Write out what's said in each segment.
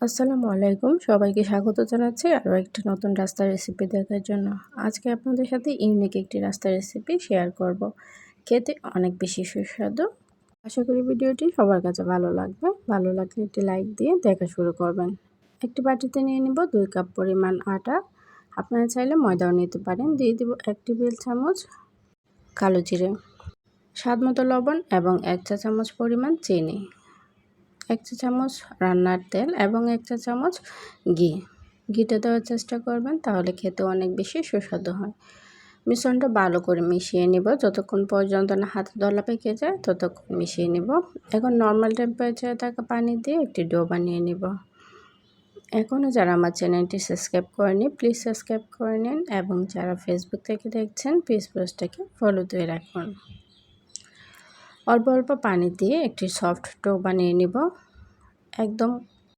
আসসালামু আলাইকুম, সবাইকে স্বাগত জানাচ্ছি আরও একটা নতুন রাস্তার রেসিপি দেখার জন্য। আজকে আপনাদের সাথে ইউনিক একটি রাস্তার রেসিপি শেয়ার করব। খেতে অনেক বেশি সুস্বাদু। আশা করি ভিডিওটি সবার কাছে ভালো লাগবে। ভালো লাগলে একটি লাইক দিয়ে দেখা শুরু করবেন। একটি বাটিতে নিয়ে নিব 2 কাপ পরিমাণ আটা। আপনারা চাইলে ময়দাও নিতে পারেন। দিয়ে দিব 1 টেবিল চামচ কালো জিরে, স্বাদমতো লবণ এবং 1 চা চামচ পরিমাণ চিনি, 1 চা চামচ রান্নার তেল এবং 1 চা চামচ ঘিটা দেওয়ার চেষ্টা করবেন, তাহলে খেতে অনেক বেশি সুস্বাদু হয়। মিশ্রণটা ভালো করে মিশিয়ে নিব, যতক্ষণ পর্যন্ত না হাতে দলা পেকে যায় ততক্ষণ মিশিয়ে নিব। এখন নর্মাল টেম্পারেচারে থাকা পানি দিয়ে একটি ডো বানিয়ে নিব। এখনও যারা আমার চ্যানেলটি সাবস্ক্রাইব করেনি প্লিজ সাবস্ক্রাইব করে নিন, এবং যারা ফেসবুক থেকে দেখছেন প্লিজ পেজটাকে ফলো দিয়ে রাখুন। অল্প অল্প পানি দিয়ে একটি সফট ডো বানিয়ে নিব। একদম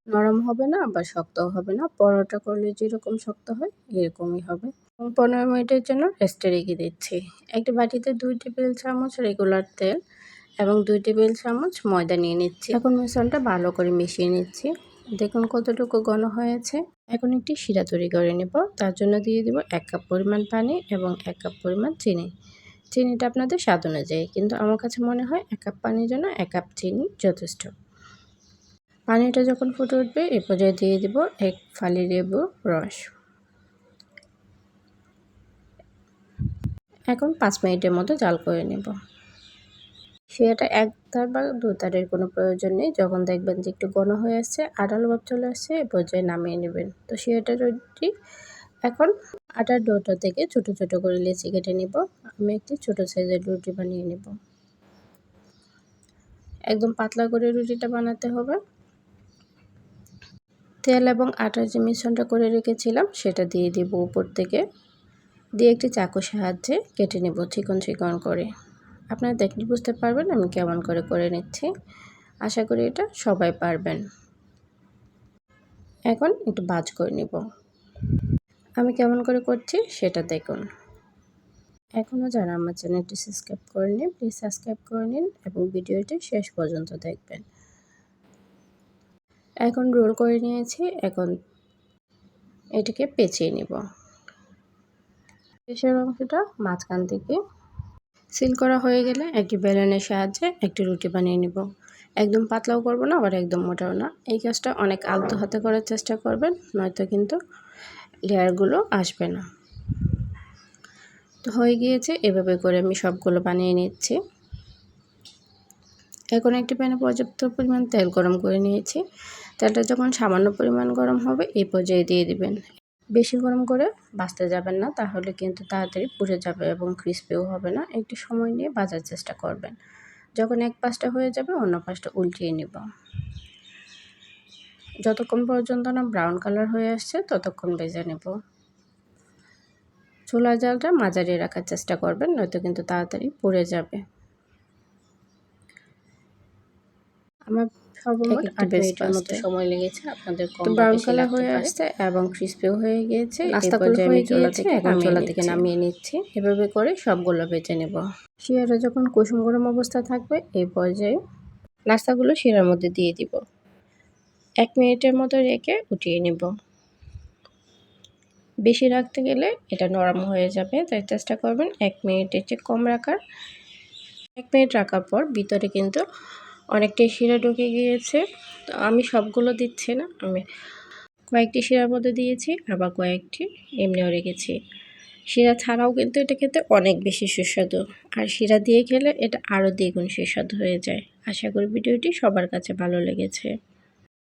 নরম হবে না, আবার শক্তও হবে না। পরোটা করলে যেরকম শক্ত হয় এরকমই হবে। 15 মিনিটের জন্য রেস্টে রেখে দিচ্ছি। একটি বাটিতে 2 টেবিল চামচ রেগুলার তেল এবং 2 টেবিল চামচ ময়দা নিয়ে নিচ্ছি। এখন মিশ্রণটা ভালো করে মিশিয়ে নিচ্ছি। দেখুন কতটুকু ঘন হয়েছে। এখন একটি শিরা তৈরি করে নেব। তার জন্য দিয়ে দিব 1 কাপ পরিমাণ পানি এবং 1 কাপ পরিমাণ চিনি। চিনিটা আপনাদের স্বাদ অনুযায়ী, কিন্তু আমার কাছে মনে হয় 1 কাপ পানির জন্য 1 কাপ চিনি যথেষ্ট। পানিটা যখন ফুটে উঠবে এ পর্যায়ে দিয়ে দিব 1 ফালি লেবুর রস। এখন 5 মিনিটের মতো জাল করে নেব। শিরাটা 1 তার বা 2 তারের কোনো প্রয়োজন নেই। যখন দেখবেন যে একটু ঘন হয়ে আসছে, আঠালো ভাব চলে আসছে, এ পর্যায়ে নামিয়ে নেবেন। তো শিরাটা রেডি। এখন আটার ডোটা থেকে ছোট ছোট করে লেচি কেটে নিব। আমি একটি ছোট সাইজের রুটি বানিয়ে নেব। একদম পাতলা করে রুটিটা বানাতে হবে। তেল এবং আটার যে মিশ্রণটা করে রেখেছিলাম সেটা দিয়ে দিব উপর থেকে, দিয়ে একটি চাকুর সাহায্যে কেটে নেব চিকন চিকন করে। আপনারা দেখলে বুঝতে পারবেন আমি কেমন করে নিচ্ছি। আশা করি এটা সবাই পারবেন। এখন একটু ভাঁজ করে নেব। আমি কেমন করে করছি সেটা দেখুন। এখনও যারা আমার চ্যানেলটি সাবস্ক্রাইব করেনি প্লিজ সাবস্ক্রাইব করে নিন এবং ভিডিওটি শেষ পর্যন্ত দেখবেন। এখন রোল করে নিয়েছি। এখন এটাকে পেঁচিয়ে নেব। শেষের অংশটা মাঝখান থেকে সিল করা হয়ে গেলে একটি বেলনের সাহায্যে একটি রুটি বানিয়ে নিব। একদম পাতলাও করব না, আবার একদম মোটাও না। এই কাজটা অনেক আলতো হাতে করার চেষ্টা করবেন, নয়তো কিন্তু লেয়ারগুলো আসবে না। তো হয়ে গিয়েছে। এভাবে করে আমি সবগুলো বানিয়ে নিচ্ছি। এখন একটি প্যানে পর্যাপ্ত পরিমাণ তেল গরম করে নিয়েছি। তেলটা যখন সামান্য পরিমাণ গরম হবে এই পর্যায়ে দিয়ে দিবেন। বেশি গরম করে ভাজতে যাবেন না, তাহলে কিন্তু তাড়াতাড়ি পুড়ে যাবে এবং ক্রিস্পিও হবে না। একটু সময় নিয়ে ভাজার চেষ্টা করবেন। যখন এক পাশটা হয়ে যাবে অন্য পাশটা উল্টিয়ে নেব। যতক্ষণ পর্যন্ত না ব্রাউন কালার হয়ে আসছে ততক্ষণ ভেজে নেব। চুলার জালটা মাঝারি রাখার চেষ্টা করবেন, নয়তো কিন্তু তাড়াতাড়ি পুড়ে যাবে। আমার সর্বমোট 8 মিনিটের মতো সময় লেগেছে, আপনাদের কম বা বেশি লাগতে পারে। হয়ে আসছে এবং ক্রিস্পিও হয়ে গিয়েছে। নাস্তাগুলো হয়ে গিয়েছে, এখন চুলা থেকে নামিয়ে নিচ্ছি। এভাবে করে সবগুলো ভেজে নেব। শিরাটা যখন কুসুম গরম অবস্থা থাকবে এই পর্যায়ে নাস্তাগুলো শিরার মধ্যে দিয়ে দিব। 1 মিনিটের মতো রেখে উঠিয়ে নেব। বেশি রাখতে গেলে এটা নরম হয়ে যাবে, তাই চেষ্টা করবেন 1 মিনিটের চেয়ে কম রাখার। 1 মিনিট রাখার পর ভিতরে কিন্তু অনেকটাই শিরা ঢুকে গিয়েছে। তো আমি সবগুলো দিচ্ছি না, আমি কয়েকটি শিরার মধ্যে দিয়েছি, আবার কয়েকটি এমনিও রেখেছি। শিরা ছাড়াও কিন্তু এটা খেতে অনেক বেশি সুস্বাদু, আর শিরা দিয়ে খেলে এটা আরও দ্বিগুণ সুস্বাদু হয়ে যায়। আশা করি ভিডিওটি সবার কাছে ভালো লেগেছে।